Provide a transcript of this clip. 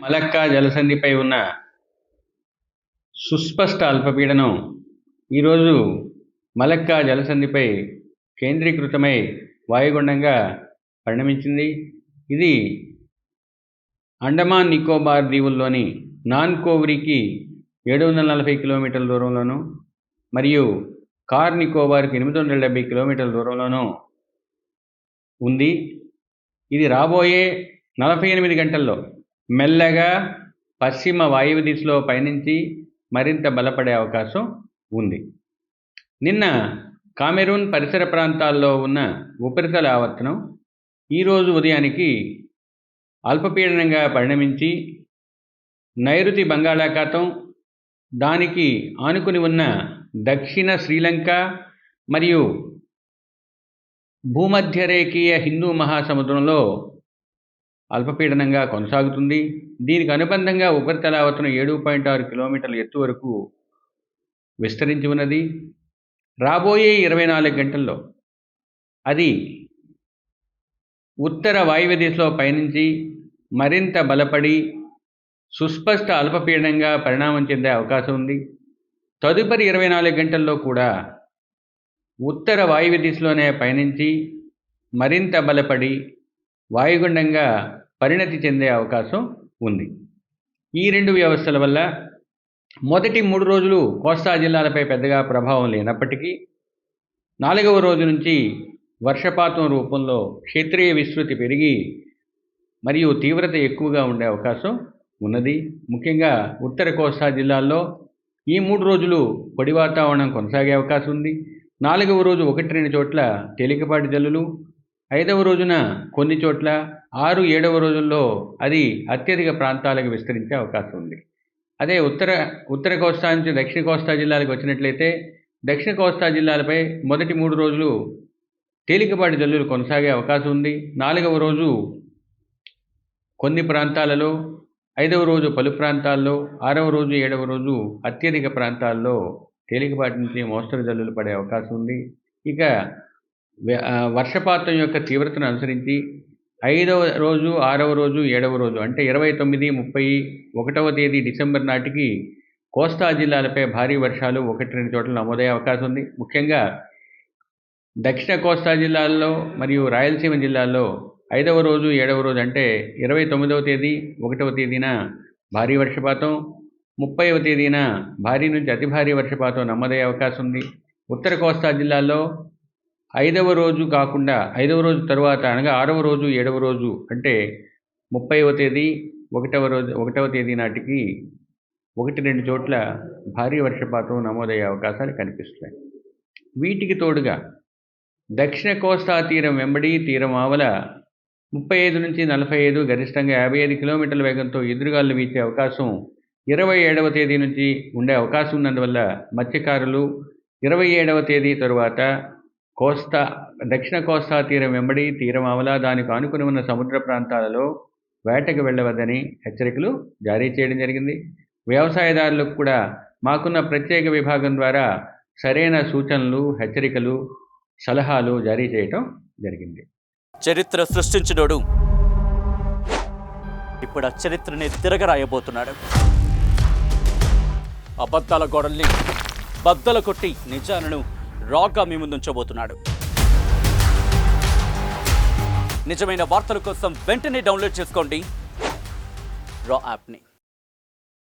Malacca జలసంధిపై ఉన్న సుస్పష్ట అల్పపీడనం ఈరోజు మలక్కా జలసంధిపై కేంద్రీకృతమై వాయుగుండంగా పరిణమించింది. ఇది అండమాన్ నికోబార్ దీవుల్లోని నాన్కోవ్రీకి 740 కిలోమీటర్ల దూరంలోను మరియు కార్ నికోబార్కి 870 కిలోమీటర్ల దూరంలోనూ ఉంది. ఇది రాబోయే 48 గంటల్లో మెల్లగా పశ్చిమ వాయువ్య దిశలో పయనించి మరింత బలపడే అవకాశం ఉంది. నిన్న కామెరూన్ పరిసర ప్రాంతాల్లో ఉన్న ఉపరితల ఆవర్తనం ఈరోజు ఉదయానికి అల్పపీడనంగా పరిణమించి నైరుతి బంగాళాఖాతం, దానికి ఆనుకుని ఉన్న దక్షిణ శ్రీలంక మరియు భూమధ్యరేఖీయ హిందూ మహాసముద్రంలో అల్పపీడనంగా కొనసాగుతుంది. దీనికి అనుబంధంగా ఉపరితల ఆవర్తనం 7.6 కిలోమీటర్ల ఎత్తు వరకు విస్తరించి ఉన్నది. రాబోయే 24 గంటల్లో అది ఉత్తర వాయువ్య దిశలో పయనించి మరింత బలపడి సుస్పష్ట అల్పపీడనంగా పరిణామం చెందే అవకాశం ఉంది. తదుపరి 24 గంటల్లో కూడా ఉత్తర వాయువ్య దిశలోనే పయనించి మరింత బలపడి వాయుగుండంగా పరిణతి చెందే అవకాశం ఉంది. ఈ రెండు వ్యవస్థల వల్ల మొదటి 3 రోజులు కోస్తా జిల్లాలపై పెద్దగా ప్రభావం లేనప్పటికీ 4వ రోజు నుంచి వర్షపాతం రూపంలో క్షేత్రీయ విస్తృతి పెరిగి మరియు తీవ్రత ఎక్కువగా ఉండే అవకాశం ఉన్నది. ముఖ్యంగా ఉత్తర కోస్తా జిల్లాల్లో ఈ 3 రోజులు పొడి వాతావరణం కొనసాగే అవకాశం ఉంది. 4వ రోజు 1-2 చోట్ల తేలికపాటి జల్లులు, 5వ రోజున కొన్ని చోట్ల, 6, 7వ రోజుల్లో అది అత్యధిక ప్రాంతాలకు విస్తరించే అవకాశం ఉంది. అదే ఉత్తర కోస్తా నుంచి దక్షిణ కోస్తా జిల్లాలకు వచ్చినట్లయితే దక్షిణ కోస్తా జిల్లాలపై మొదటి 3 రోజులు తేలికపాటి జల్లులు కొనసాగే అవకాశం ఉంది. 4వ రోజు కొన్ని ప్రాంతాలలో, 5వ రోజు పలు ప్రాంతాల్లో, 6వ రోజు 7వ రోజు అత్యధిక ప్రాంతాల్లో తేలికపాటి నుంచి మోస్తరు జల్లులు పడే అవకాశం ఉంది. ఇక వర్షపాతం యొక్క తీవ్రతను అనుసరించి 5వ రోజు, 6వ రోజు, 7వ రోజు అంటే 29, 30, 1వ తేదీ డిసెంబర్ నాటికి కోస్తా జిల్లాలపై భారీ వర్షాలు 1-2 చోట్ల నమోదయ్యే అవకాశం ఉంది. ముఖ్యంగా దక్షిణ కోస్తా జిల్లాల్లో మరియు రాయలసీమ జిల్లాల్లో 5వ రోజు, 7వ రోజు అంటే 29వ తేదీ, 1వ తేదీన భారీ వర్షపాతం, 30వ తేదీన భారీ నుంచి అతి భారీ వర్షపాతం నమోదయ్యే అవకాశం ఉంది. ఉత్తర కోస్తా జిల్లాల్లో 5వ రోజు కాకుండా 5వ రోజు తరువాత అనగా 6వ రోజు, 7వ రోజు అంటే 30వ తేదీ, 1వ తేదీ నాటికి 1-2 చోట్ల భారీ వర్షపాతం నమోదయ్యే అవకాశాలు కనిపిస్తున్నాయి. వీటికి తోడుగా దక్షిణ కోస్తా తీరం వెంబడి తీరం ఆవల 35 నుంచి 45, గరిష్టంగా 55 కిలోమీటర్ల వేగంతో ఎదురుగాలు వీచే అవకాశం 27వ తేదీ నుంచి ఉండే అవకాశం ఉన్నందువల్ల మత్స్యకారులు 27వ తేదీ తరువాత దక్షిణ కోస్తా తీరం వెంబడి తీరం ఆవల దానికి ఆనుకుని ఉన్న సముద్ర ప్రాంతాలలో వేటకు వెళ్ళవద్దని హెచ్చరికలు జారీ చేయడం జరిగింది. వ్యవసాయదారులకు కూడా మాకున్న ప్రత్యేక విభాగం ద్వారా సరైన సూచనలు, హెచ్చరికలు, సలహాలు జారీ చేయటం జరిగింది. చరిత్ర సృష్టించినోడు ఇప్పుడు ఆ చరిత్రని తిరగరాయబోతున్నాడు. అబద్ధాల గోడల్ని బద్దలు కొట్టి నిజాలను రాగా మీ ముందుంచబోతున్నాడు. నిజమైన వార్తల కోసం వెంటనే డౌన్లోడ్ చేసుకోండి రా యాప్ని.